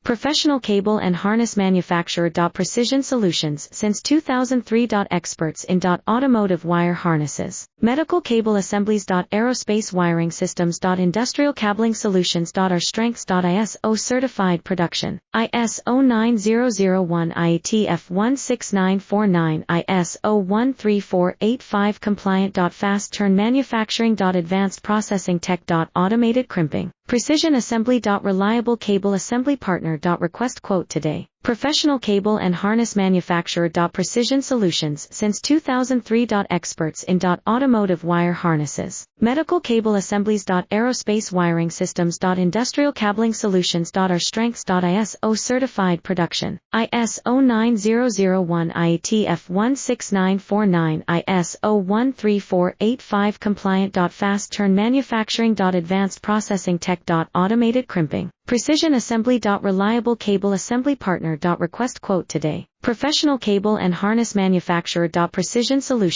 Professional cable and harness manufacturer. Precision Solutions since 2003. Experts in automotive wire harnesses, medical cable assemblies. Aerospace wiring systems. Industrial cabling solutions. Our strengths. ISO certified production, ISO 9001 IATF 16949 ISO 13485 compliant. Fast turn manufacturing. Advanced processing tech. Automated crimping, precision assembly. Reliable cable assembly partner. Request quote today. Professional cable and harness manufacturer. Precision Solutions since 2003. Experts in automotive wire harnesses, medical cable assemblies. Aerospace wiring systems. Industrial cabling solutions. Our strengths. ISO certified production, ISO 9001 IATF 16949 ISO 13485 compliant. Fast turn manufacturing. Advanced processing tech. Automated crimping, precision assembly. Reliable cable assembly partner. Request quote today. Professional cable and harness manufacturer. Precision Solutions.